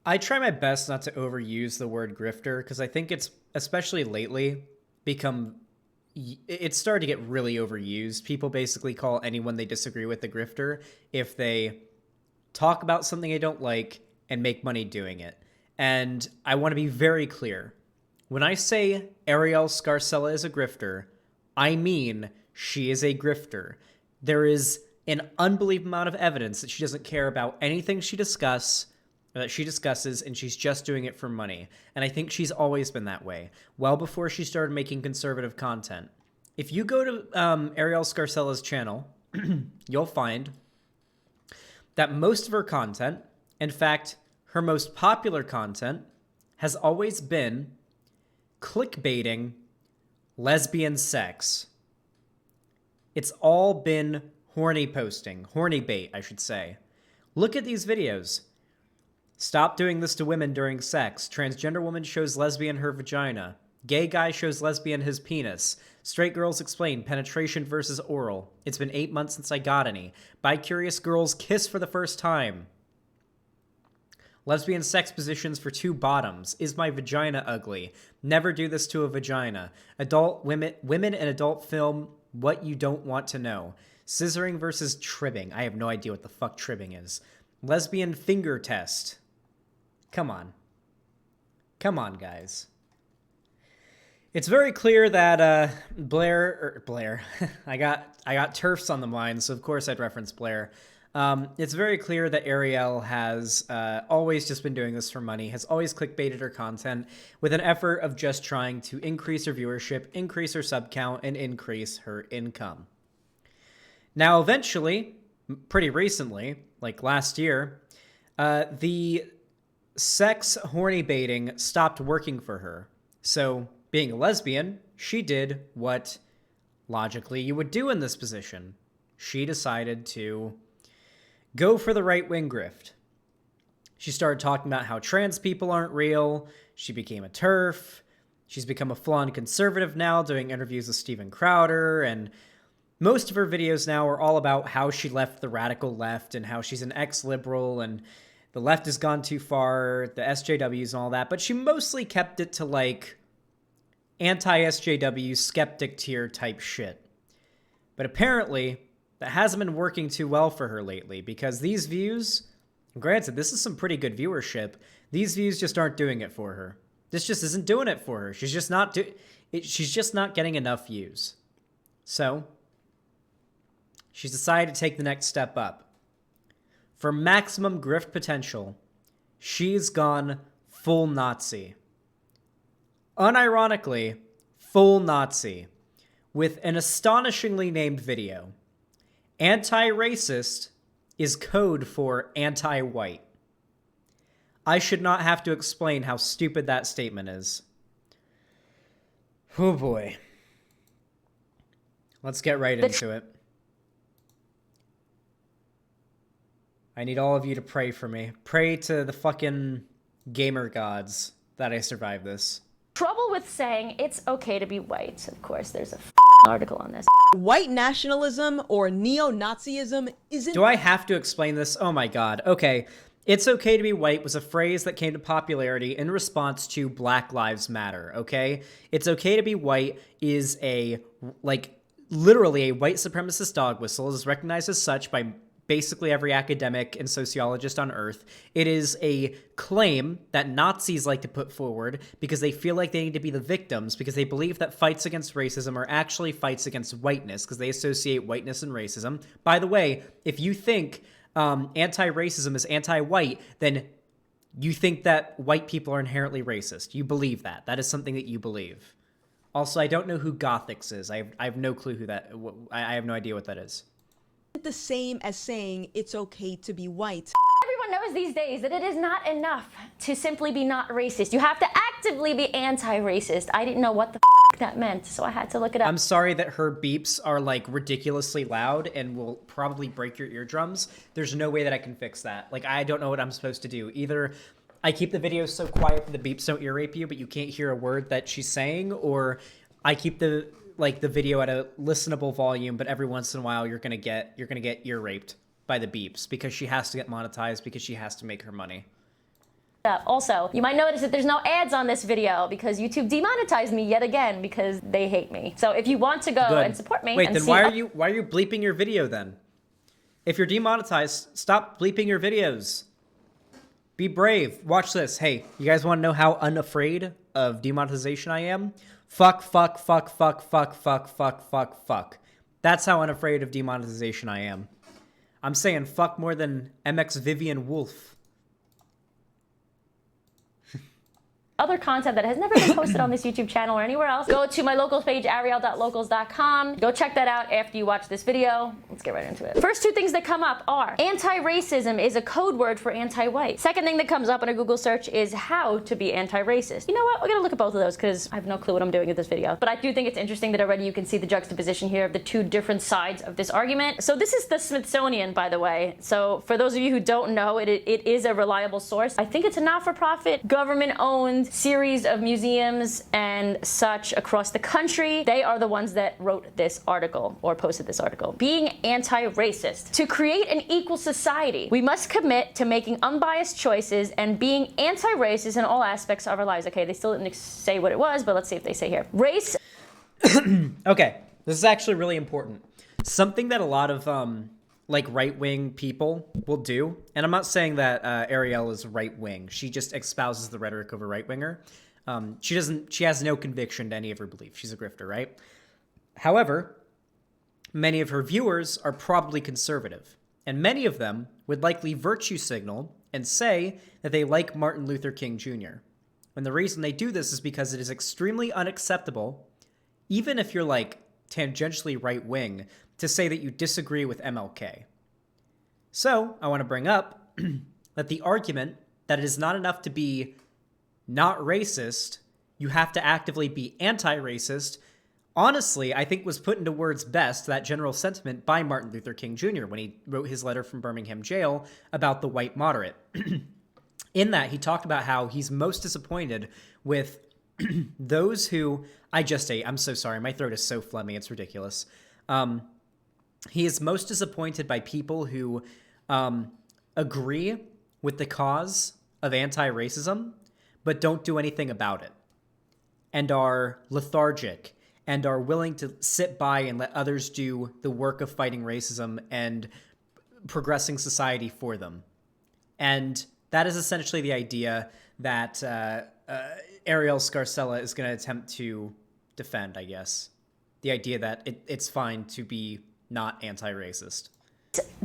I try my best not to overuse the word grifter because I think it's, especially lately, become it's started to get really overused. People basically call anyone they disagree with a grifter if they talk about something I don't like and make money doing it. And I want to be very clear. When I say Arielle Scarcella is a grifter, I mean she is a grifter. There is an unbelievable amount of evidence that she doesn't care about anything that she discusses, and she's just doing it for money. And I think she's always been that way, well before she started making conservative content. If you go to Arielle Scarcella's channel, you'll find that most of her content, in fact, her most popular content, has always been clickbaiting lesbian sex. It's all been horny posting, horny bait, I should say. Look at these videos. Stop doing this to women during sex. Transgender woman shows lesbian her vagina. Gay guy shows lesbian his penis. Straight girls explain penetration versus oral. It's been 8 months since I got any. Bi-curious girls kiss for the first time. Lesbian sex positions for two bottoms. Is my vagina ugly? Never do this to a vagina. Adult women in adult film. What you don't want to know. Scissoring versus tribbing. I have no idea what the fuck tribbing is. Lesbian finger test. Come on. Come on, guys. It's very clear that Blair, I got turfs on the mind, so of course I'd reference Blair. It's very clear that Arielle has always just been doing this for money, has always clickbaited her content with an effort of just trying to increase her viewership, increase her sub count, and increase her income. Now, eventually, pretty recently, like last year, the sex horny baiting stopped working for her. So, being a lesbian, she did what logically you would do in this position. She decided to go for the right-wing grift. She started talking about how trans people aren't real. She became a TERF. She's become a full-on conservative now, doing interviews with Steven Crowder, and most of her videos now are all about how she left the radical left and how she's an ex-liberal and the left has gone too far, the SJWs and all that, but she mostly kept it to, like, anti-SJW skeptic tier type shit. But apparently, that hasn't been working too well for her lately, because these views, granted, this is some pretty good viewership, these views just aren't doing it for her. This just isn't doing it for her. She's just not getting enough views. So, she's decided to take the next step up. For maximum grift potential, she's gone full Nazi. Unironically, full Nazi, with an astonishingly named video. Anti-racist is code for anti-white. I should not have to explain how stupid that statement is. Oh boy. Let's get right into it. I need all of you to pray for me. Pray to the fucking gamer gods that I survive this. Trouble with saying it's okay to be white. Of course, there's a article on this. White nationalism or neo-Nazism isn't... Do I have to explain this? Oh my god. Okay. It's okay to be white was a phrase that came to popularity in response to Black Lives Matter, okay? It's okay to be white is literally a white supremacist dog whistle. It is recognized as such by basically every academic and sociologist on Earth. It is a claim that Nazis like to put forward because they feel like they need to be the victims, because they believe that fights against racism are actually fights against whiteness, because they associate whiteness and racism. By the way, if you think anti-racism is anti-white, then you think that white people are inherently racist. You believe that. That is something that you believe. Also, I don't know who Gothics is. I have no clue who that... I have no idea what that is. The same as saying it's okay to be white. Everyone knows these days that it is not enough to simply be not racist. You have to actively be anti-racist. I didn't know what the that meant, so I had to look it up. I'm sorry that her beeps are like ridiculously loud and will probably break your eardrums. There's no way that I can fix that. Like, I don't know what I'm supposed to do. Either I keep the video so quiet that the beeps don't ear rape you, but you can't hear a word that she's saying, or I keep the video at a listenable volume, but every once in a while you're gonna get ear raped by the beeps because she has to get monetized, because she has to make her money. up. Also, you might notice that there's no ads on this video because YouTube demonetized me yet again because they hate me. So if you want to go and support me, wait, and then why are you bleeping your video then? If you're demonetized, stop bleeping your videos. Be brave. Watch this. Hey, you guys want to know how unafraid of demonetization I am? Fuck, fuck, fuck, fuck, fuck, fuck, fuck, fuck, fuck. That's how unafraid of demonetization I am. I'm saying fuck more than MX Vivian Wolf. other content that has never been posted on this YouTube channel or anywhere else, go to my locals page, arielle.locals.com. Go check that out after you watch this video. Let's get right into it. First two things that come up are anti-racism is a code word for anti-white. Second thing that comes up in a Google search is how to be anti-racist. You know what? We're gonna look at both of those because I have no clue what I'm doing with this video. But I do think it's interesting that already you can see the juxtaposition here of the two different sides of this argument. So this is the Smithsonian, by the way. So for those of you who don't know, it is a reliable source. I think it's a not-for-profit, government-owned series of museums and such across the country. They are the ones that wrote this article or posted this article. Being anti-racist. To create an equal society, we must commit to making unbiased choices and being anti-racist in all aspects of our lives. Okay, they still didn't say what it was, but let's see if they say here. Race. Okay, this is actually really important. Something that a lot of like right-wing people will do, and I'm not saying that Arielle is right-wing. She just espouses the rhetoric of a right-winger. She has no conviction to any of her beliefs. She's a grifter, right? However, many of her viewers are probably conservative, and many of them would likely virtue signal and say that they like Martin Luther King Jr. And the reason they do this is because it is extremely unacceptable, even if you're like tangentially right-wing, to say that you disagree with MLK. So, I want to bring up that the argument that it is not enough to be not racist, you have to actively be anti-racist, honestly, I think was put into words best, that general sentiment, by Martin Luther King Jr. when he wrote his letter from Birmingham jail about the white moderate. In that, he talked about how he's most disappointed with those who... I'm so sorry, my throat is so phlegmy, it's ridiculous. He is most disappointed by people who agree with the cause of anti-racism, but don't do anything about it, and are lethargic, and are willing to sit by and let others do the work of fighting racism and progressing society for them. And that is essentially the idea that Arielle Scarcella is going to attempt to defend, I guess. The idea that it's fine to be not anti-racist.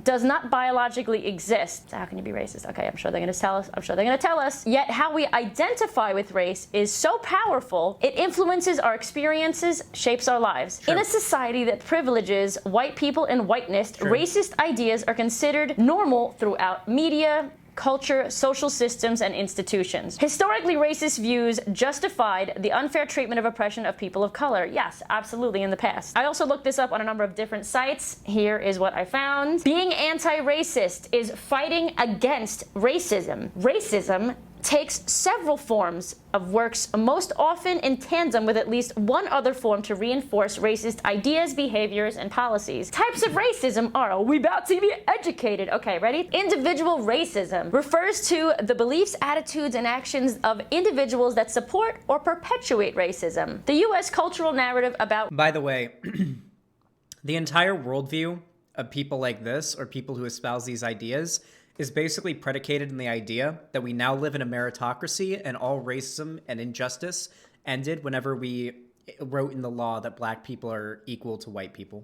Does not biologically exist. How can you be racist? Okay, I'm sure they're going to tell us. Yet how we identify with race is so powerful, it influences our experiences, shapes our lives. Sure. In a society that privileges white people and whiteness, sure, racist ideas are considered normal throughout media, culture, social systems, and institutions. Historically, racist views justified the unfair treatment of oppression of people of color. Yes, absolutely, in the past. I also looked this up on a number of different sites. Here is what I found. Being anti-racist is fighting against racism. Racism takes several forms of works, most often in tandem with at least one other form to reinforce racist ideas, behaviors, and policies. Types of racism are, we about to be educated. Okay, ready? Individual racism refers to the beliefs, attitudes, and actions of individuals that support or perpetuate racism. The U.S. cultural narrative about... By the way, the entire worldview of people like this, or people who espouse these ideas, is basically predicated in the idea that we now live in a meritocracy and all racism and injustice ended whenever we wrote in the law that black people are equal to white people.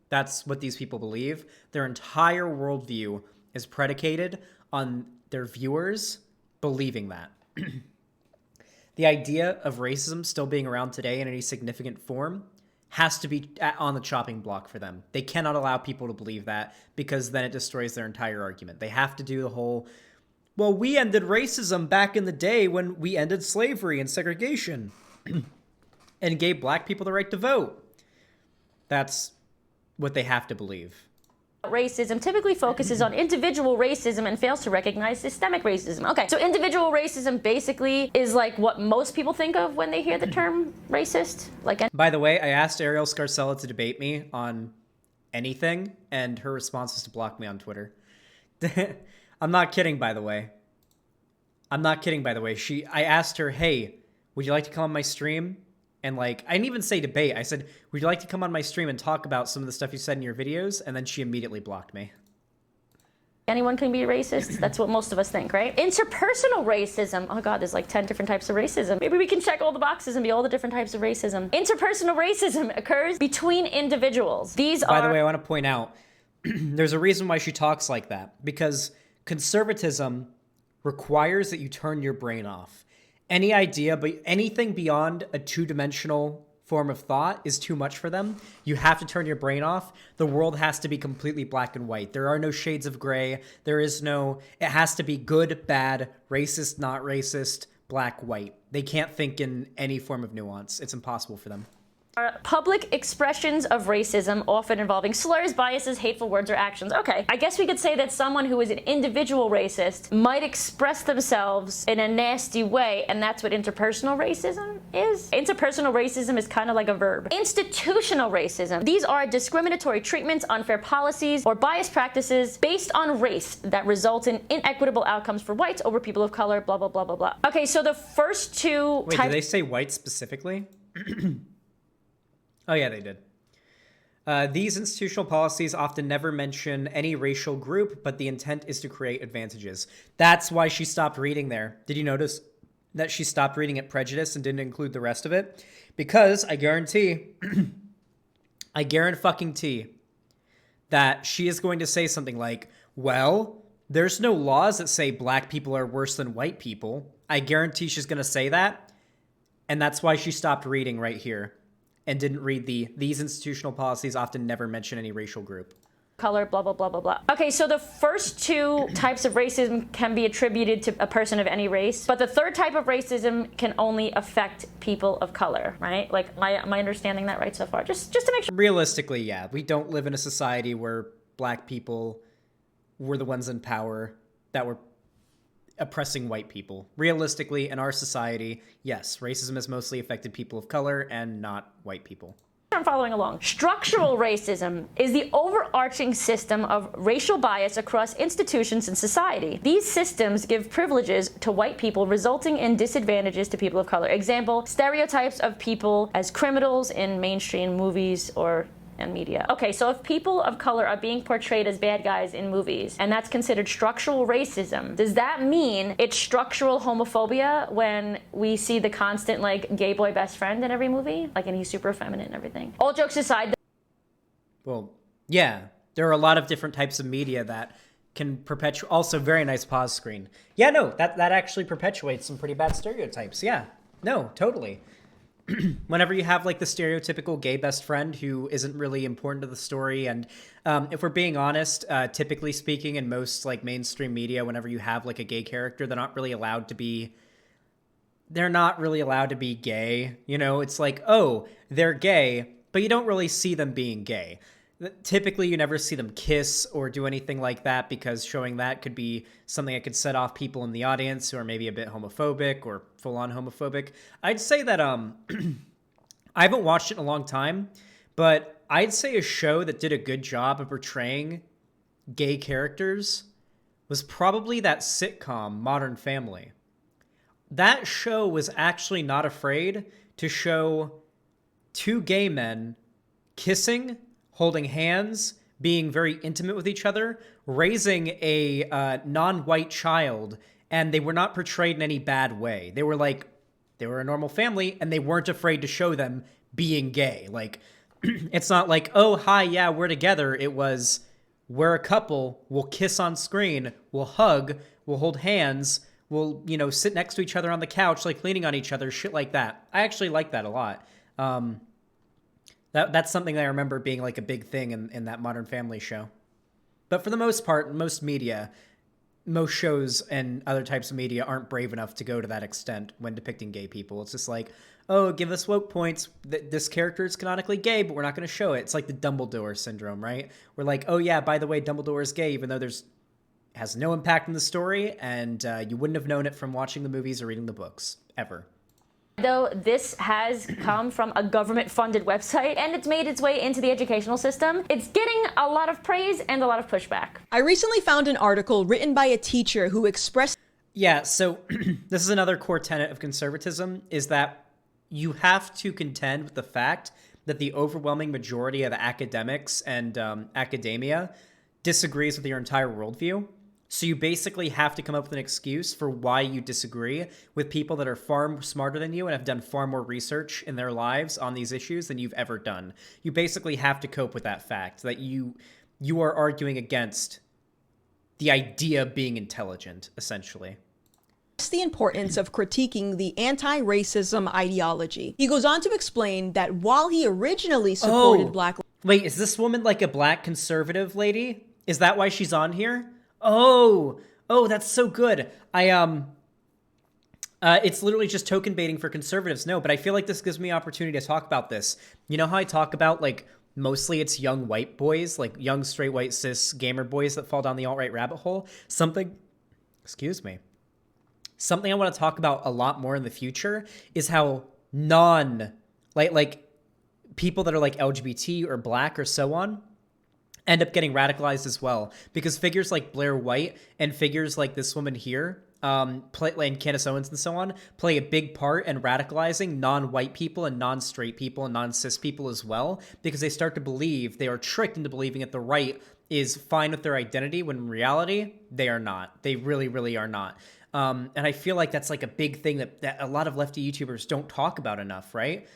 That's what these people believe. Their entire worldview is predicated on their viewers believing that. The idea of racism still being around today in any significant form has to be on the chopping block for them. They cannot allow people to believe that, because then it destroys their entire argument. They have to do the whole, well, we ended racism back in the day when we ended slavery and segregation and gave black people the right to vote. That's what they have to believe. Racism typically focuses on individual racism and fails to recognize systemic racism. Okay, so individual racism basically is like what most people think of when they hear the term racist. By the way, I asked Arielle Scarcella to debate me on anything, and her response is to block me on Twitter. I'm not kidding, by the way. I'm not kidding, by the way. I asked her, hey, would you like to come on my stream? And like, I didn't even say debate. I said, would you like to come on my stream and talk about some of the stuff you said in your videos? And then she immediately blocked me. Anyone can be racist. That's what most of us think, right? Interpersonal racism. Oh God, there's like 10 different types of racism. Maybe we can check all the boxes and be all the different types of racism. Interpersonal racism occurs between individuals. By the way, I want to point out, there's a reason why she talks like that. Because conservatism requires that you turn your brain off. Any idea, but anything beyond a two-dimensional form of thought is too much for them. You have to turn your brain off. The world has to be completely black and white. There are no shades of gray. It has to be good, bad, racist, not racist, black, white. They can't think in any form of nuance. It's impossible for them. Public expressions of racism, often involving slurs, biases, hateful words, or actions. Okay, I guess we could say that someone who is an individual racist might express themselves in a nasty way, and that's what interpersonal racism is. Interpersonal racism is kind of like a verb. Institutional racism. These are discriminatory treatments, unfair policies, or biased practices based on race that result in inequitable outcomes for whites over people of color, blah, blah, blah, blah, blah. Okay, so the first two Wait, did they say whites specifically? Oh, yeah, they did. These institutional policies often never mention any racial group, but the intent is to create advantages. That's why she stopped reading there. Did you notice that she stopped reading at prejudice and didn't include the rest of it? Because I guarantee, I guarantee that she is going to say something like, well, there's no laws that say black people are worse than white people. I guarantee she's going to say that. And that's why she stopped reading right here. And didn't read these institutional policies often never mention any racial group. Color, blah, blah, blah, blah, blah. Okay, so the first two types of racism can be attributed to a person of any race, but the third type of racism can only affect people of color, right? Like, am I understanding that right so far? Just to make sure. Realistically, yeah. We don't live in a society where black people were the ones in power that were oppressing white people. Realistically, in our society, yes, racism has mostly affected people of color and not white people. I'm following along. Structural racism is the overarching system of racial bias across institutions in society. These systems give privileges to white people, resulting in disadvantages to people of color. Example, stereotypes of people as criminals in mainstream movies and media. Okay, so if people of color are being portrayed as bad guys in movies, and that's considered structural racism, does that mean it's structural homophobia when we see the constant, like, gay boy best friend in every movie? Like, and he's super feminine and everything. All jokes aside. Well, yeah, there are a lot of different types of media that can perpetuate. Also, very nice pause screen. Yeah, no, that actually perpetuates some pretty bad stereotypes. Yeah, no, totally. Whenever you have like the stereotypical gay best friend who isn't really important to the story, and if we're being honest, typically speaking, in most like mainstream media, whenever you have like a gay character, they're not really allowed to be gay. You know, it's like, oh, they're gay, but you don't really see them being gay. Typically, you never see them kiss or do anything like that, because showing that could be something that could set off people in the audience who are maybe a bit homophobic or full-on homophobic. I'd say that I haven't watched it in a long time, but I'd say a show that did a good job of portraying gay characters was probably that sitcom Modern Family. That show was actually not afraid to show two gay men kissing, holding hands, being very intimate with each other, raising a non-white child, and they were not portrayed in any bad way. They were a normal family, and they weren't afraid to show them being gay. Like, it's not like, oh, hi, yeah, we're together. It was, we're a couple, we'll kiss on screen, we'll hug, we'll hold hands, we'll, sit next to each other on the couch, like leaning on each other, shit like that. I actually like that a lot. That's something that I remember being like a big thing in that Modern Family show. But for the most part, most shows and other types of media aren't brave enough to go to that extent when depicting gay people. It's just like, oh, give us woke points. This character is canonically gay, but we're not going to show it. It's like the Dumbledore syndrome, right? We're like, oh yeah, by the way, Dumbledore is gay, even though has no impact in the story, and you wouldn't have known it from watching the movies or reading the books, ever. Though this has come from a government-funded website and it's made its way into the educational system, it's getting a lot of praise and a lot of pushback. I recently found an article written by a teacher who expressed... Yeah, so this is another core tenet of conservatism, is that you have to contend with the fact that the overwhelming majority of academics and academia disagrees with your entire worldview. So you basically have to come up with an excuse for why you disagree with people that are far smarter than you and have done far more research in their lives on these issues than you've ever done. You basically have to cope with that fact that you are arguing against the idea of being intelligent, essentially. The importance of critiquing the anti-racism ideology. He goes on to explain that while he originally supported black... Wait, is this woman like a black conservative lady? Is that why she's on here? Oh, that's so good. It's literally just token baiting for conservatives. No, but I feel like this gives me an opportunity to talk about this. You know how I talk about, like, mostly it's young white boys, like young straight white cis gamer boys that fall down the alt-right rabbit hole? Something I want to talk about a lot more in the future is how like people that are like LGBT or black or so on end up getting radicalized as well, because figures like Blair White and figures like this woman here, and Candace Owens and so on, play a big part in radicalizing non-white people and non-straight people and non-cis people as well, because they start to believe, they are tricked into believing that the right is fine with their identity, when in reality, they are not. They really, really are not. And I feel like that's like a big thing that a lot of lefty YouTubers don't talk about enough, right?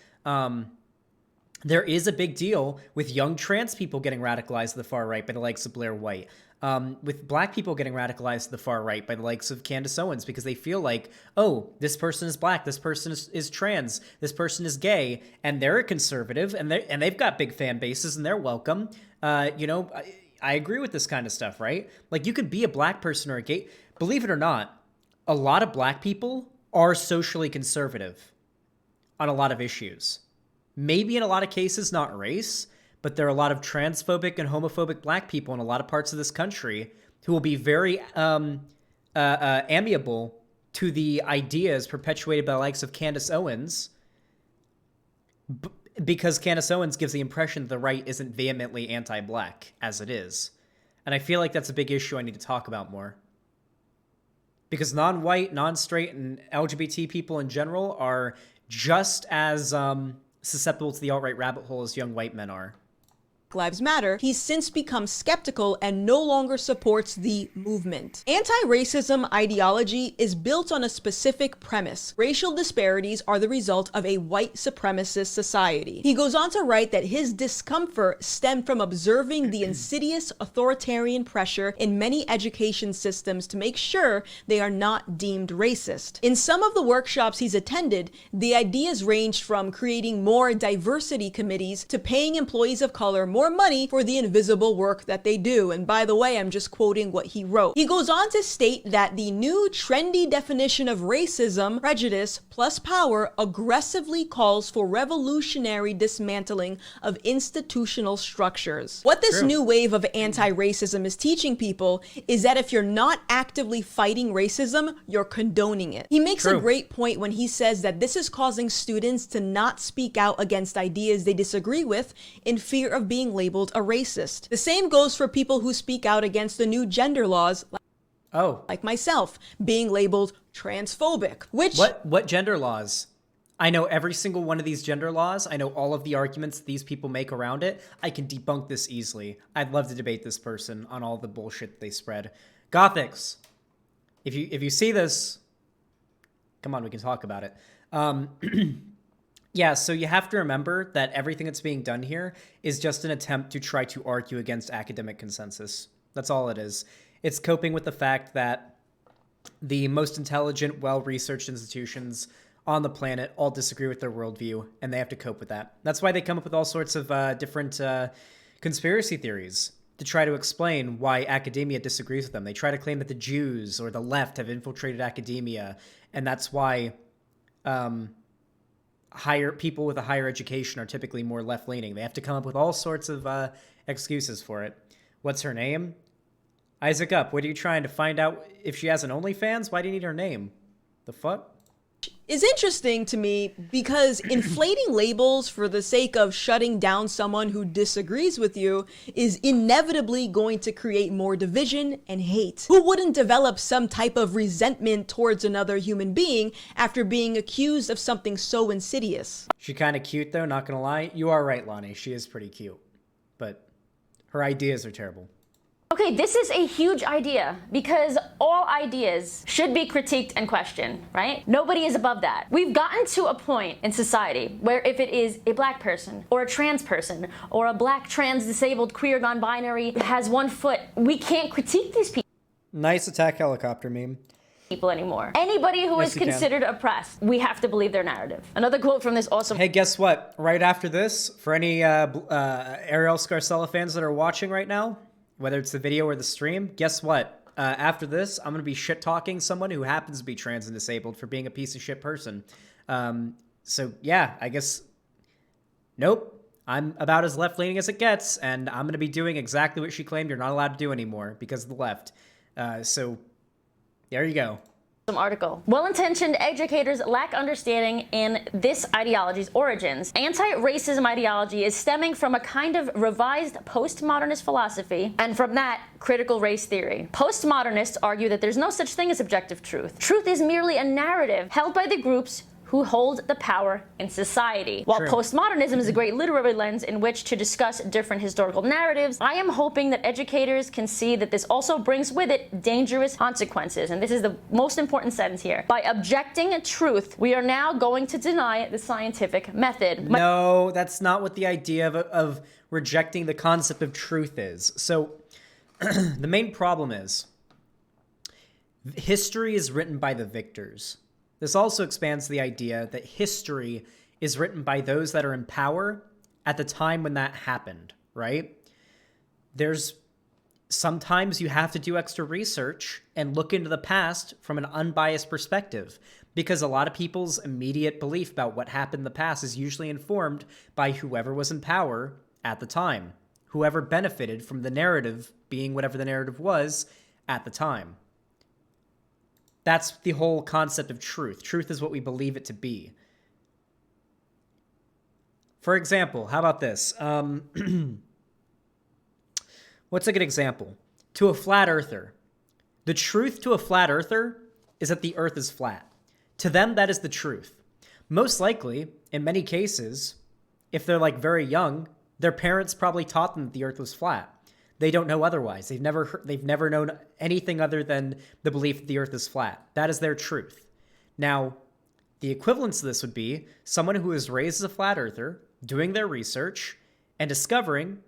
There is a big deal with young trans people getting radicalized to the far right by the likes of Blair White. With black people getting radicalized to the far right by the likes of Candace Owens, because they feel like, oh, this person is black, this person is trans, this person is gay, and they're a conservative, and they've got big fan bases, and they're welcome. I agree with this kind of stuff, right? Like, you could be a black person or a gay. Believe it or not, a lot of black people are socially conservative on a lot of issues. Maybe in a lot of cases, not race, but there are a lot of transphobic and homophobic black people in a lot of parts of this country who will be very amiable to the ideas perpetuated by the likes of Candace Owens, because Candace Owens gives the impression that the right isn't vehemently anti-black, as it is. And I feel like that's a big issue I need to talk about more. Because non-white, non-straight, and LGBT people in general are just as susceptible to the alt-right rabbit hole as young white men are. Lives Matter, he's since become skeptical and no longer supports the movement. Anti-racism ideology is built on a specific premise. Racial disparities are the result of a white supremacist society. He goes on to write that his discomfort stemmed from observing the insidious authoritarian pressure in many education systems to make sure they are not deemed racist. In some of the workshops he's attended, the ideas ranged from creating more diversity committees to paying employees of color more money for the invisible work that they do. And by the way, I'm just quoting what he wrote. He goes on to state that the new trendy definition of racism, prejudice plus power, aggressively calls for revolutionary dismantling of institutional structures. What this new wave of anti-racism is teaching people is that if you're not actively fighting racism, you're condoning it. He makes a great point when he says that this is causing students to not speak out against ideas they disagree with in fear of being labeled a racist. The same goes for people who speak out against the new gender laws, like myself, being labeled transphobic. Which... What gender laws? I know every single one of these gender laws. I know all of the arguments these people make around it. I can debunk this easily. I'd love to debate this person on all the bullshit they spread. Gothics, if you see this, come on, we can talk about it. Yeah, so you have to remember that everything that's being done here is just an attempt to try to argue against academic consensus. That's all it is. It's coping with the fact that the most intelligent, well-researched institutions on the planet all disagree with their worldview, and they have to cope with that. That's why they come up with all sorts of different conspiracy theories to try to explain why academia disagrees with them. They try to claim that the Jews or the left have infiltrated academia, and that's why... higher people with a higher education are typically more left-leaning. They have to come up with all sorts of excuses for it. What's her name? Isaac Up, what are you trying to find out if she has an OnlyFans? Why do you need her name? The fuck? is interesting to me because inflating labels for the sake of shutting down someone who disagrees with you is inevitably going to create more division and hate. Who wouldn't develop some type of resentment towards another human being after being accused of something so insidious? She kind of cute though, not gonna lie. You are right, Lonnie. She is pretty cute. But her ideas are terrible. Okay, this is a huge idea because all ideas should be critiqued and questioned, right? Nobody is above that. We've gotten to a point in society where if it is a black person or a trans person or a black trans disabled queer non-binary has one foot, we can't critique these Nice attack helicopter meme. people anymore. Anybody who is considered oppressed, we have to believe their narrative. Another quote from this awesome... Hey, guess what? Right after this, for any Arielle Scarcella fans that are watching right now, whether it's the video or the stream, guess what? After this, I'm going to be shit-talking someone who happens to be trans and disabled for being a piece of shit person. So, yeah, I guess... Nope. I'm about as left-leaning as it gets, and I'm going to be doing exactly what she claimed you're not allowed to do anymore because of the left. So, there you go. Article. Well-intentioned educators lack understanding in this ideology's origins. Anti-racism ideology is stemming from a kind of revised postmodernist philosophy, and from that, critical race theory. Postmodernists argue that there's no such thing as objective truth. Truth is merely a narrative held by the groups who hold the power in society. While postmodernism is a great literary lens in which to discuss different historical narratives, I am hoping that educators can see that this also brings with it dangerous consequences. And this is the most important sentence here. By objecting truth, we are now going to deny the scientific method. No, that's not what the idea of rejecting the concept of truth is. So the main problem is history is written by the victors. This also expands the idea that history is written by those that are in power at the time when that happened, right? Sometimes you have to do extra research and look into the past from an unbiased perspective, because a lot of people's immediate belief about what happened in the past is usually informed by whoever was in power at the time, whoever benefited from the narrative being whatever the narrative was at the time. That's the whole concept of truth. Truth is what we believe it to be. For example, how about this? What's a good example? To a flat earther. The truth to a flat earther is that the earth is flat. To them, that is the truth. Most likely, in many cases, if they're like very young, their parents probably taught them that the earth was flat. They don't know otherwise. They've never known anything other than the belief that the earth is flat. That is their truth. Now, the equivalence to this would be someone who is raised as a flat earther, doing their research, and discovering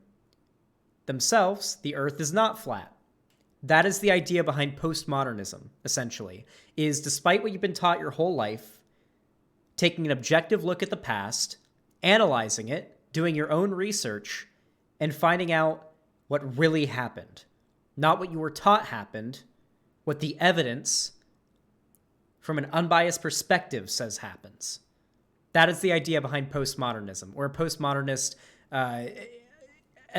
themselves the earth is not flat. That is the idea behind postmodernism, essentially, is despite what you've been taught your whole life, taking an objective look at the past, analyzing it, doing your own research, and finding out what really happened. Not what you were taught happened, what the evidence from an unbiased perspective says happens. That is the idea behind postmodernism, or a postmodernist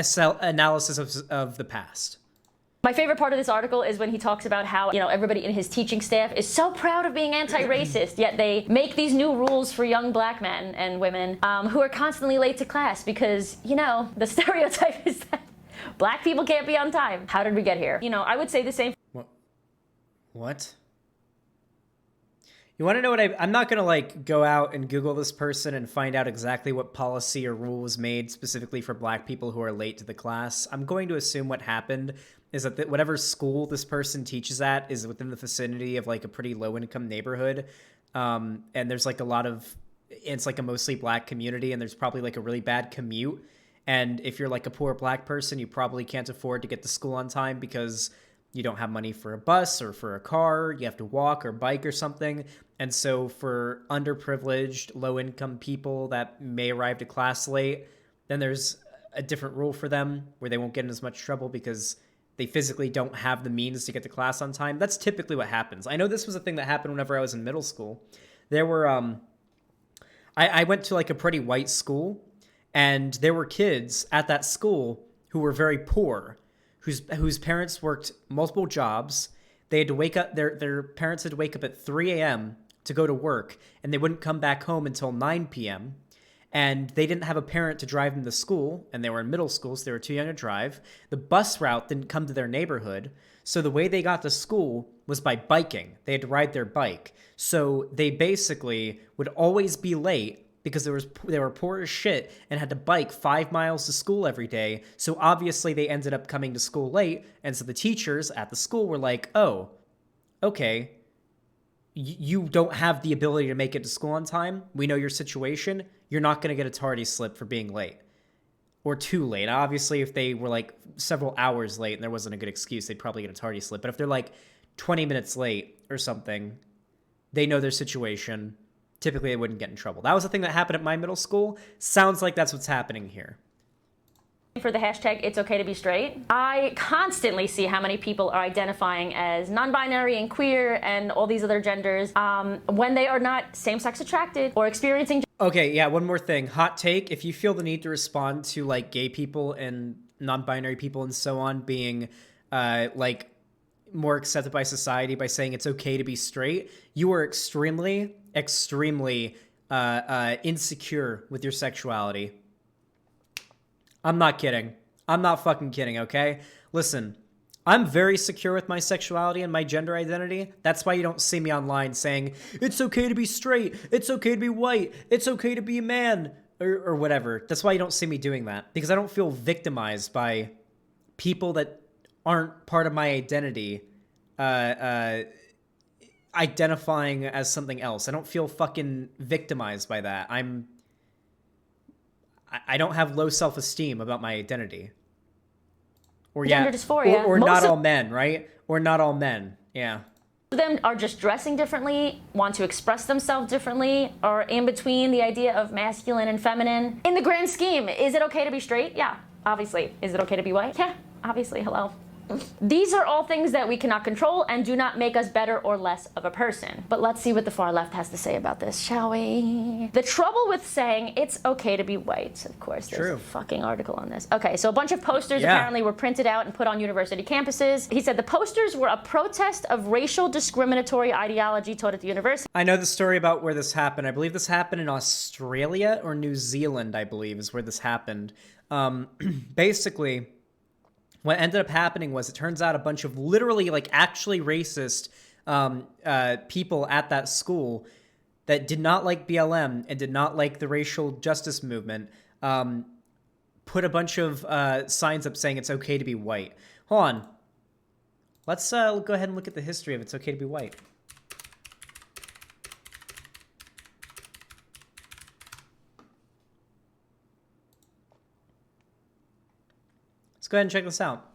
analysis of the past. My favorite part of this article is when he talks about how, everybody in his teaching staff is so proud of being anti-racist, yet they make these new rules for young black men and women who are constantly late to class because, the stereotype is that black people can't be on time. How did we get here? I would say the same. What? You want to know what I'm not going to go out and Google this person and find out exactly what policy or rule was made specifically for black people who are late to the class. I'm going to assume what happened is that whatever school this person teaches at is within the vicinity of a pretty low income neighborhood. And there's it's a mostly black community, and there's probably a really bad commute. And if you're a poor black person, you probably can't afford to get to school on time because you don't have money for a bus or for a car. You have to walk or bike or something. And so for underprivileged, low-income people that may arrive to class late, then there's a different rule for them where they won't get in as much trouble because they physically don't have the means to get to class on time. That's typically what happens. I know this was a thing that happened whenever I was in middle school. There were, I went to a pretty white school, and there were kids at that school who were very poor, whose parents worked multiple jobs. They had to wake up, their parents had to wake up at 3 a.m. to go to work, and they wouldn't come back home until 9 p.m., and they didn't have a parent to drive them to school, and they were in middle school, so they were too young to drive. The bus route didn't come to their neighborhood, so the way they got to school was by biking. They had to ride their bike. So they basically would always be late because they were poor as shit and had to bike 5 miles to school every day. So obviously they ended up coming to school late, and so the teachers at the school were like, oh, okay, you don't have the ability to make it to school on time. We know your situation. You're not going to get a tardy slip for being late or too late. Obviously, if they were like several hours late and there wasn't a good excuse, they'd probably get a tardy slip. But if they're like 20 minutes late or something, they know their situation. Typically, they wouldn't get in trouble. That was the thing that happened at my middle school. Sounds like that's what's happening here. For the hashtag it's okay to be straight. I constantly see how many people are identifying as non-binary and queer and all these other genders when they are not same-sex attracted or experiencing. Okay, yeah, one more thing. Hot take. If you feel the need to respond to like gay people and non-binary people and so on being like more accepted by society by saying it's okay to be straight, you are extremely insecure with your sexuality. I'm not kidding. I'm not fucking kidding, okay? Listen, I'm very secure with my sexuality and my gender identity. That's why you don't see me online saying, it's okay to be straight, it's okay to be white, it's okay to be a man, or whatever. That's why you don't see me doing that. Because I don't feel victimized by people that aren't part of my identity identifying as something else. I don't feel fucking victimized by that. I don't have low self-esteem about my identity. Or gender dysphoria. Or not all men, right? Or not all men. Yeah. Of them are just dressing differently, want to express themselves differently, or in between the idea of masculine and feminine. In the grand scheme, is it okay to be straight? Yeah, obviously. Is it okay to be white? Yeah, obviously. Hello. These are all things that we cannot control and do not make us better or less of a person. But let's see what the far left has to say about this, shall we? The trouble with saying it's okay to be white, of course, there's a fucking article on this. Okay, so a bunch of posters apparently were printed out and put on university campuses. He said the posters were a protest of racial discriminatory ideology taught at the university. I know the story about where this happened. I believe this happened in Australia or New Zealand, I believe, is where this happened. Basically, what ended up happening was it turns out a bunch of literally like actually racist people at that school that did not like BLM and did not like the racial justice movement put a bunch of signs up saying it's okay to be white. Hold on. Let's go ahead and look at the history of it's okay to be white. Let's go ahead and check this out.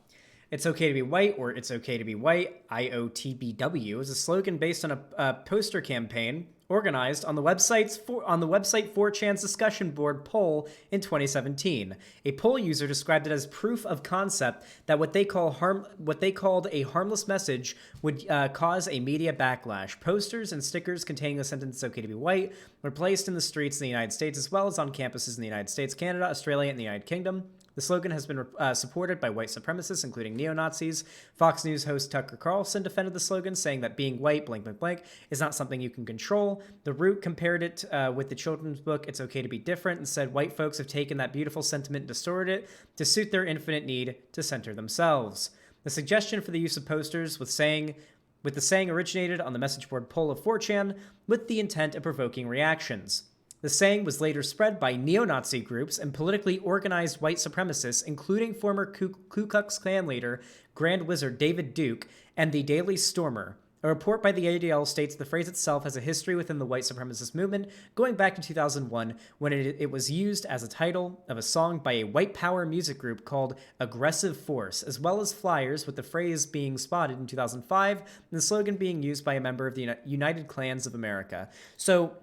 It's okay to be white, or it's okay to be white, IOTBW, is a slogan based on a poster campaign organized on the website 4chan's discussion board poll in 2017. A poll user described it as proof of concept that what they called a harmless message would cause a media backlash. Posters and stickers containing the sentence "It's okay to be white" were placed in the streets in the United States as well as on campuses in the United States, Canada, Australia, and the United Kingdom. The slogan has been supported by white supremacists, including neo-Nazis. Fox News host Tucker Carlson defended the slogan, saying that being white, blank, blank, blank, is not something you can control. The Root compared it with the children's book, It's Okay to Be Different, and said white folks have taken that beautiful sentiment and distorted it to suit their infinite need to center themselves. The suggestion for the use of posters with the saying originated on the message board poll of 4chan with the intent of provoking reactions. The saying was later spread by neo-Nazi groups and politically organized white supremacists, including former Ku Klux Klan leader Grand Wizard David Duke and the Daily Stormer. A report by the ADL states the phrase itself has a history within the white supremacist movement, going back to 2001 when it was used as a title of a song by a white power music group called Aggressive Force, as well as flyers with the phrase being spotted in 2005 and the slogan being used by a member of the United Klans of America. So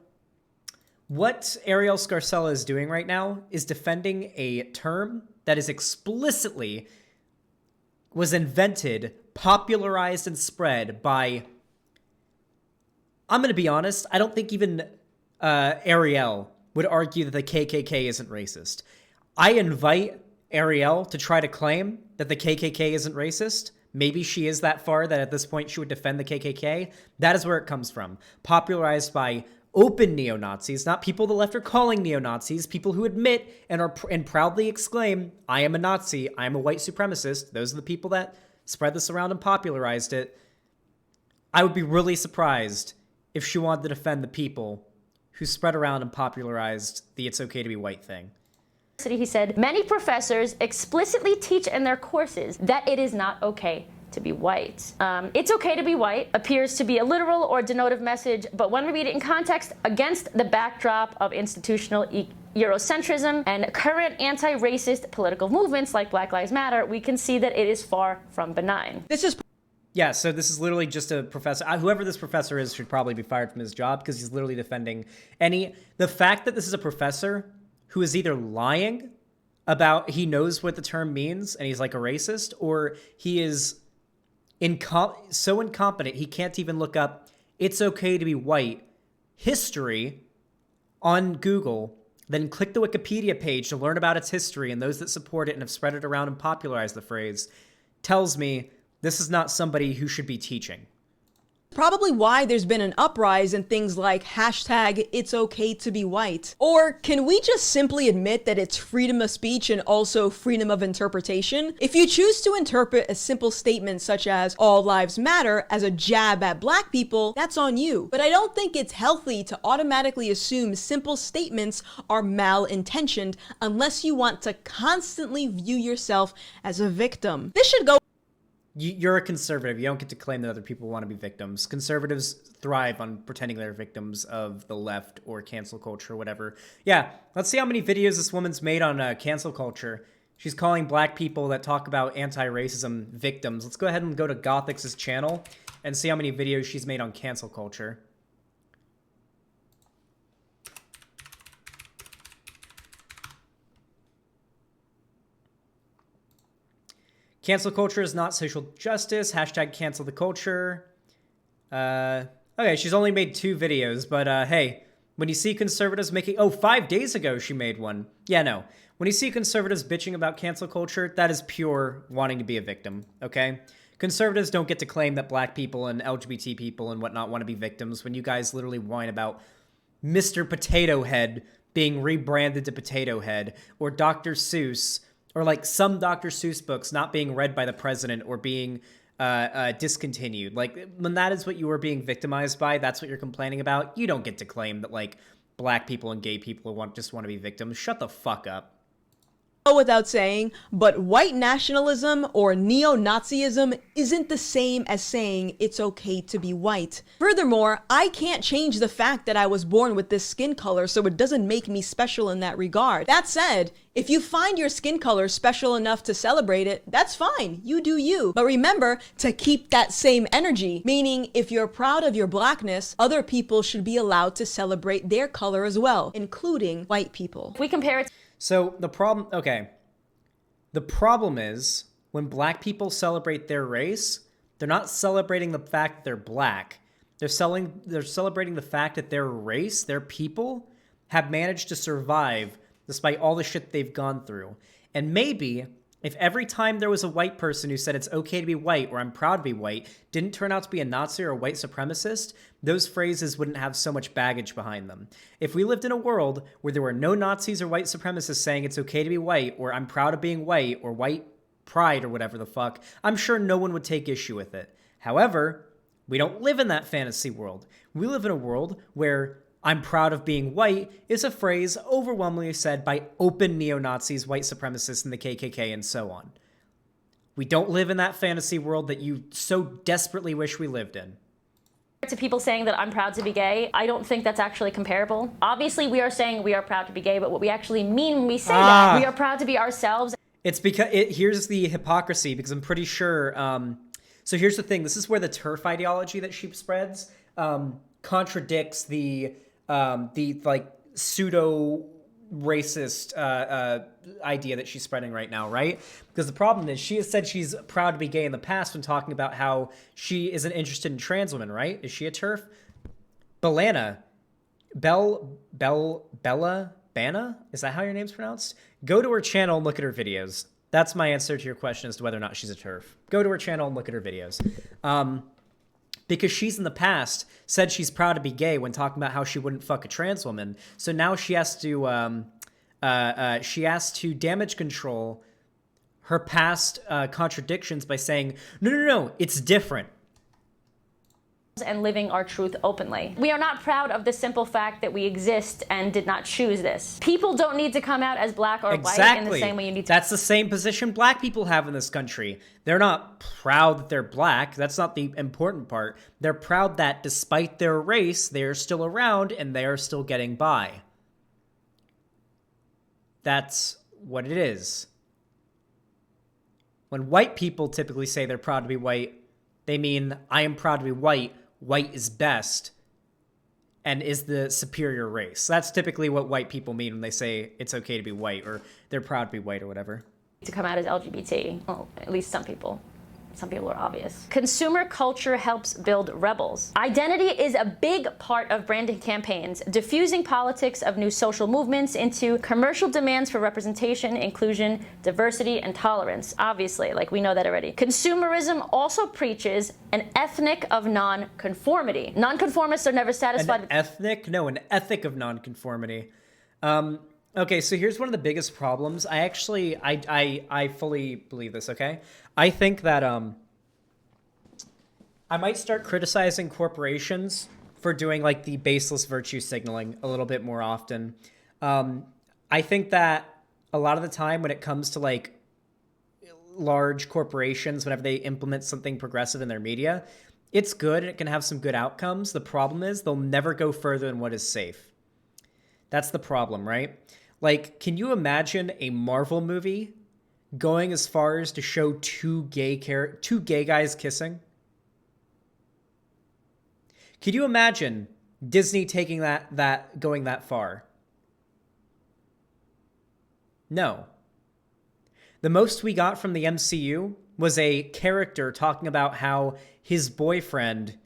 what Arielle Scarcella is doing right now is defending a term that is explicitly was invented, popularized, and spread by, I'm going to be honest, I don't think even Arielle would argue that the KKK isn't racist. I invite Arielle to try to claim that the KKK isn't racist. maybe she is that far that at this point she would defend the KKK. That is where it comes from. Popularized by open neo-Nazis, not people the left are calling neo-Nazis, people who admit and proudly exclaim, I am a Nazi, I am a white supremacist. Those are the people that spread this around and popularized it. I would be really surprised if she wanted to defend the people who spread around and popularized the it's okay to be white thing. He said, many professors explicitly teach in their courses that it is not okay to be white. It's okay to be white appears to be a literal or denotive message, but when we read it in context against the backdrop of institutional Eurocentrism and current anti-racist political movements like Black Lives Matter, we can see that it is far from benign. Yeah, so this is literally just a professor. Whoever this professor is should probably be fired from his job because he's literally defending the fact that this is a professor who is either lying about he knows what the term means and he's like a racist, or he is so incompetent he can't even look up it's okay to be white history on Google, then click the Wikipedia page to learn about its history and those that support it and have spread it around and popularized the phrase, tells me this is not somebody who should be teaching. Probably why there's been an uprise in things like hashtag it's okay to be white. Or can we just simply admit that it's freedom of speech and also freedom of interpretation? If you choose to interpret a simple statement such as all lives matter as a jab at black people, that's on you. But I don't think it's healthy to automatically assume simple statements are malintentioned unless you want to constantly view yourself as a victim. This should go. You're a conservative. You don't get to claim that other people want to be victims. Conservatives thrive on pretending they're victims of the left or cancel culture or whatever. Yeah, let's see how many videos this woman's made on cancel culture. She's calling black people that talk about anti-racism victims. Let's go ahead and go to Gothix's channel and see how many videos she's made on cancel culture. Cancel culture is not social justice. Hashtag cancel the culture. Okay, she's only made 2 videos, but hey, when you see conservatives making... Oh, 5 days ago she made one. Yeah, no. When you see conservatives bitching about cancel culture, that is pure wanting to be a victim, okay? Conservatives don't get to claim that black people and LGBT people and whatnot want to be victims when you guys literally whine about Mr. Potato Head being rebranded to Potato Head, or Dr. Seuss, or like some Dr. Seuss books not being read by the president or being discontinued. Like, when that is what you are being victimized by, that's what you're complaining about. You don't get to claim that like black people and gay people just want to be victims. Shut the fuck up. Without saying, but white nationalism or neo-Nazism isn't the same as saying it's okay to be white. Furthermore, I can't change the fact that I was born with this skin color, so it doesn't make me special in that regard. That said, if you find your skin color special enough to celebrate it, that's fine, you do you. But remember to keep that same energy, meaning if you're proud of your blackness, other people should be allowed to celebrate their color as well, including white people. We compare it. So the problem is when black people celebrate their race, they're not celebrating the fact that they're black. They're celebrating the fact that their race, their people, have managed to survive despite all the shit they've gone through. And maybe if every time there was a white person who said it's okay to be white or I'm proud to be white didn't turn out to be a Nazi or a white supremacist, those phrases wouldn't have so much baggage behind them. If we lived in a world where there were no Nazis or white supremacists saying it's okay to be white or I'm proud of being white or white pride or whatever the fuck, I'm sure no one would take issue with it. However, we don't live in that fantasy world. We live in a world where I'm proud of being white is a phrase overwhelmingly said by open neo-Nazis, white supremacists, and the KKK, and so on. We don't live in that fantasy world that you so desperately wish we lived in. To people saying that I'm proud to be gay, I don't think that's actually comparable. Obviously, we are saying we are proud to be gay, but what we actually mean when we say that, we are proud to be ourselves. It's because, here's the hypocrisy, because I'm pretty sure, so here's the thing, this is where the TERF ideology that she spreads contradicts the like pseudo racist idea that she's spreading right now, right? Because the problem is she has said she's proud to be gay in the past when talking about how she isn't interested in trans women, right? Is she a TERF? Bella Banna? Is that how your name's pronounced? Go to her channel and look at her videos. That's my answer to your question as to whether or not she's a TERF. Go to her channel and look at her videos. Because she's in the past said she's proud to be gay when talking about how she wouldn't fuck a trans woman. So now she has to damage control her past contradictions by saying, no, it's different. And living our truth openly. We are not proud of the simple fact that we exist and did not choose this. People don't need to come out as black or white in the same way you need to. That's the same position black people have in this country. They're not proud that they're black. That's not the important part. They're proud that despite their race, they're still around and they are still getting by. That's what it is. When white people typically say they're proud to be white, they mean, I am proud to be white. White is best and is the superior race. That's typically what white people mean when they say it's okay to be white or they're proud to be white or whatever. To come out as LGBT. Well, at least some people. Some people are obvious. Consumer culture helps build rebels. Identity is a big part of branding campaigns, diffusing politics of new social movements into commercial demands for representation, inclusion, diversity, and tolerance. Obviously, like we know that already. Consumerism also preaches an ethnic of non-conformity. Nonconformists are never satisfied with an ethic of nonconformity. Okay, so here's one of the biggest problems. I fully believe this, okay? I think that I might start criticizing corporations for doing like the baseless virtue signaling a little bit more often. I think that a lot of the time when it comes to like large corporations, whenever they implement something progressive in their media, it's good and it can have some good outcomes. The problem is they'll never go further than what is safe. That's the problem, right? Like, can you imagine a Marvel movie going as far as to show two gay guys kissing? Could you imagine Disney taking that going that far? No. The most we got from the MCU was a character talking about how his boyfriend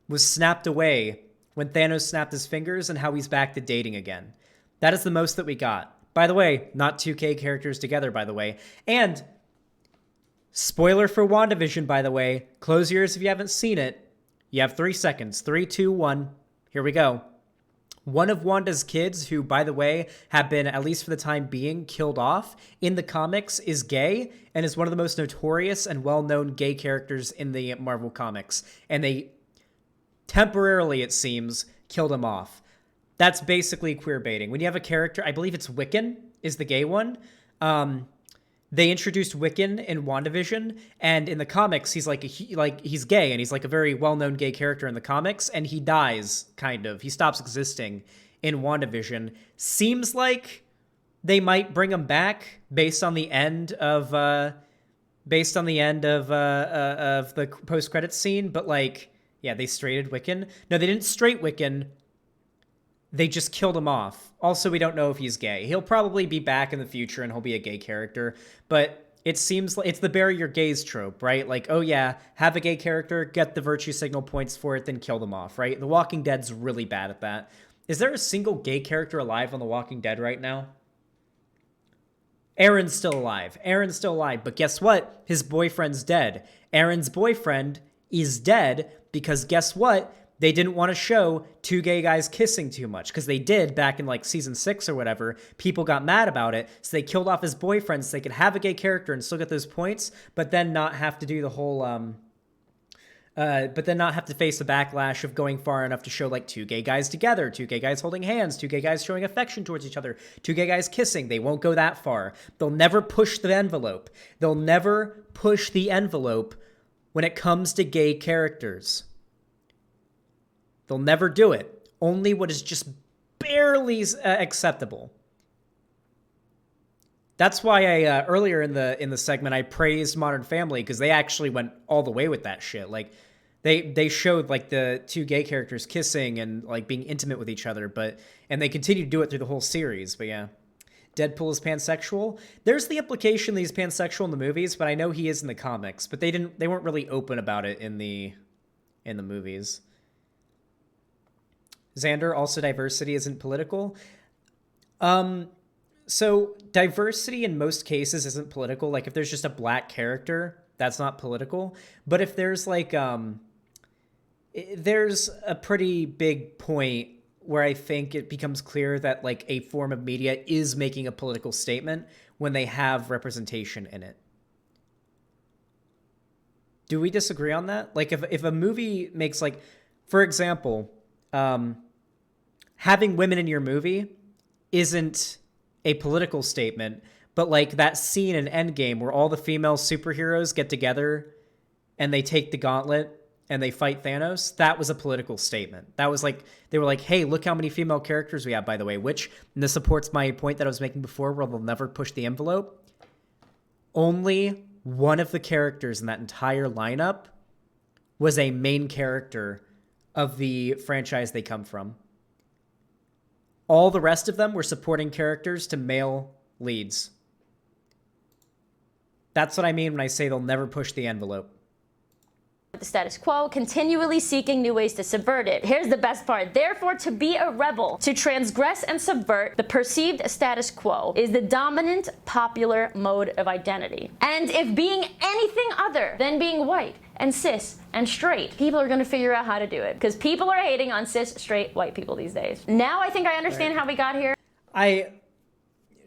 was snapped away when Thanos snapped his fingers and how he's back to dating again. That is the most that we got. By the way, not 2K characters together, by the way. And spoiler for WandaVision, by the way. Close your ears if you haven't seen it. You have 3 seconds. 3, 2, 1. Here we go. One of Wanda's kids, who, by the way, have been, at least for the time being, killed off in the comics, is gay and is one of the most notorious and well-known gay characters in the Marvel comics. And they temporarily, it seems, killed him off. That's basically queer baiting. When you have a character, I believe it's Wiccan is the gay one. They introduced Wiccan in WandaVision, and in the comics, he's he's gay, and he's like a very well-known gay character in the comics, and he dies, kind of. He stops existing in WandaVision. Seems like they might bring him back based on the end of the post-credits scene, but like, yeah, they straighted Wiccan. No, they didn't straight Wiccan. They just killed him off. Also, we don't know if he's gay. He'll probably be back in the future and he'll be a gay character. But it seems like it's the bury your gays trope, right? Like, oh yeah, have a gay character, get the virtue signal points for it, then kill them off, right? The Walking Dead's really bad at that. Is there a single gay character alive on The Walking Dead right now? Aaron's still alive. But guess what? His boyfriend's dead. Aaron's boyfriend is dead because guess what? They didn't want to show two gay guys kissing too much because they did back in like season 6 or whatever. People got mad about it. So they killed off his boyfriend so they could have a gay character and still get those points, but then not have to do the whole, but then not have to face the backlash of going far enough to show like two gay guys together, two gay guys holding hands, two gay guys showing affection towards each other, two gay guys kissing. They won't go that far. They'll never push the envelope. They'll never push the envelope when it comes to gay characters. They'll never do it. Only what is just barely acceptable. That's why I earlier in the segment I praised Modern Family because they actually went all the way with that shit. Like they showed like the two gay characters kissing and like being intimate with each other, and they continue to do it through the whole series. But yeah, Deadpool is pansexual. There's the implication that he's pansexual in the movies, but I know he is in the comics. But they weren't really open about it in the movies. Xander, also diversity isn't political. So diversity in most cases isn't political. Like if there's just a black character, that's not political. But if there's like there's a pretty big point where I think it becomes clear that like a form of media is making a political statement when they have representation in it. Do we disagree on that? Like if a movie makes like, for example, having women in your movie isn't a political statement, but like that scene in Endgame where all the female superheroes get together and they take the gauntlet and they fight Thanos, that was a political statement. That was like, they were like, hey, look how many female characters we have, by the way, which, and this supports my point that I was making before where they'll never push the envelope. Only one of the characters in that entire lineup was a main character of the franchise they come from. All the rest of them were supporting characters to male leads. That's what I mean when I say they'll never push the envelope. The status quo, continually seeking new ways to subvert it. Here's the best part. Therefore, to be a rebel, to transgress and subvert the perceived status quo is the dominant popular mode of identity. And if being anything other than being white and cis and straight, people are going to figure out how to do it because people are hating on cis, straight, white people these days. Now I think I understand how we got here.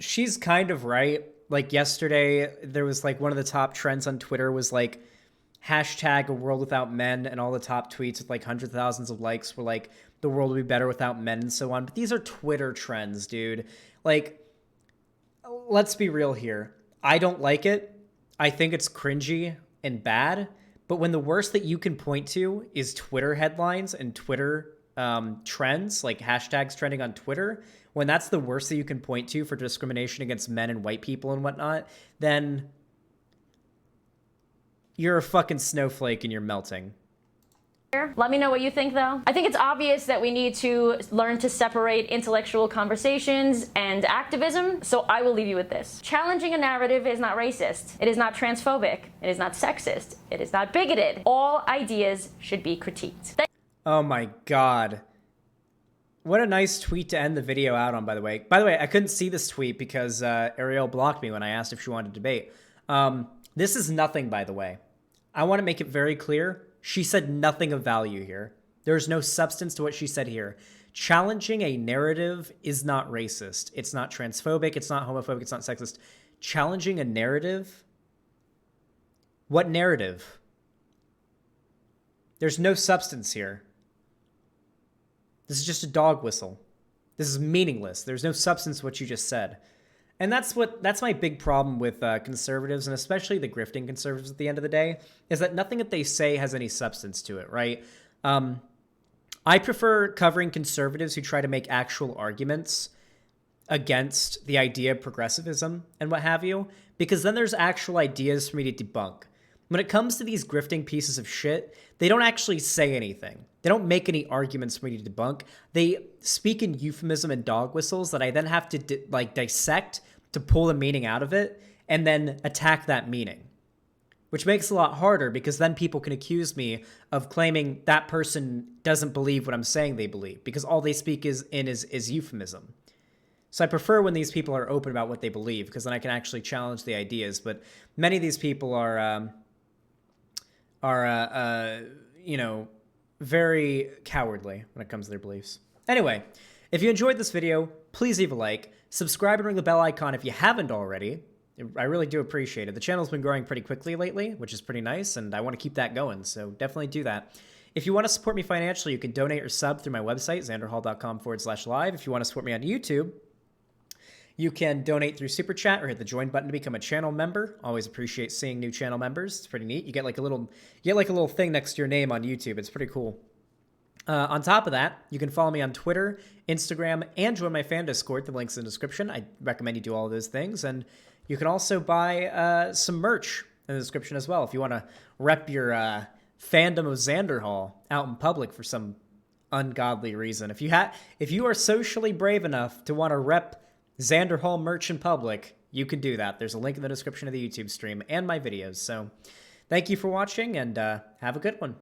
She's kind of right. Like yesterday, there was like one of the top trends on Twitter was like, hashtag a world without men, and all the top tweets with like hundreds of thousands of likes were like the world would be better without men and so on. But these are Twitter trends, dude. Like, let's be real here. I don't like it. I think it's cringy and bad. But when the worst that you can point to is Twitter headlines and Twitter trends, like hashtags trending on Twitter, when that's the worst that you can point to for discrimination against men and white people and whatnot, then you're a fucking snowflake and you're melting. Let me know what you think, though. I think it's obvious that we need to learn to separate intellectual conversations and activism, so I will leave you with this. Challenging a narrative is not racist. It is not transphobic. It is not sexist. It is not bigoted. All ideas should be critiqued. Oh my god. What a nice tweet to end the video out on, by the way. By the way, I couldn't see this tweet because Arielle blocked me when I asked if she wanted to debate. This is nothing, by the way. I want to make it very clear. She said nothing of value here. There's no substance to what she said here. Challenging a narrative is not racist. It's not transphobic. It's not homophobic. It's not sexist. Challenging a narrative? What narrative? There's no substance here. This is just a dog whistle. This is meaningless. There's no substance to what you just said. And that's my big problem with conservatives, and especially the grifting conservatives at the end of the day, is that nothing that they say has any substance to it, right? I prefer covering conservatives who try to make actual arguments against the idea of progressivism and what have you, because then there's actual ideas for me to debunk. When it comes to these grifting pieces of shit, they don't actually say anything. They don't make any arguments for me to debunk. They speak in euphemism and dog whistles that I then have to dissect to pull the meaning out of it and then attack that meaning, which makes it a lot harder because then people can accuse me of claiming that person doesn't believe what I'm saying they believe because all they speak is euphemism. So I prefer when these people are open about what they believe because then I can actually challenge the ideas. But many of these people are you know, very cowardly when it comes to their beliefs. Anyway, if you enjoyed this video, please leave a like, subscribe and ring the bell icon if you haven't already. I really do appreciate it. The channel's been growing pretty quickly lately, which is pretty nice, and I want to keep that going, so definitely do that. If you want to support me financially, you can donate or sub through my website, xanderhall.com/live. If you want to support me on YouTube, you can donate through Super Chat or hit the join button to become a channel member. Always appreciate seeing new channel members. It's pretty neat. You get like a little thing next to your name on YouTube. It's pretty cool. On top of that, you can follow me on Twitter, Instagram, and join my fan Discord. The link's in the description. I recommend you do all of those things. And you can also buy some merch in the description as well if you want to rep your fandom of Xander Hall out in public for some ungodly reason. If you are socially brave enough to want to rep Xander Hall merch in public, you can do that. There's a link in the description of the YouTube stream and my videos. So thank you for watching, and have a good one.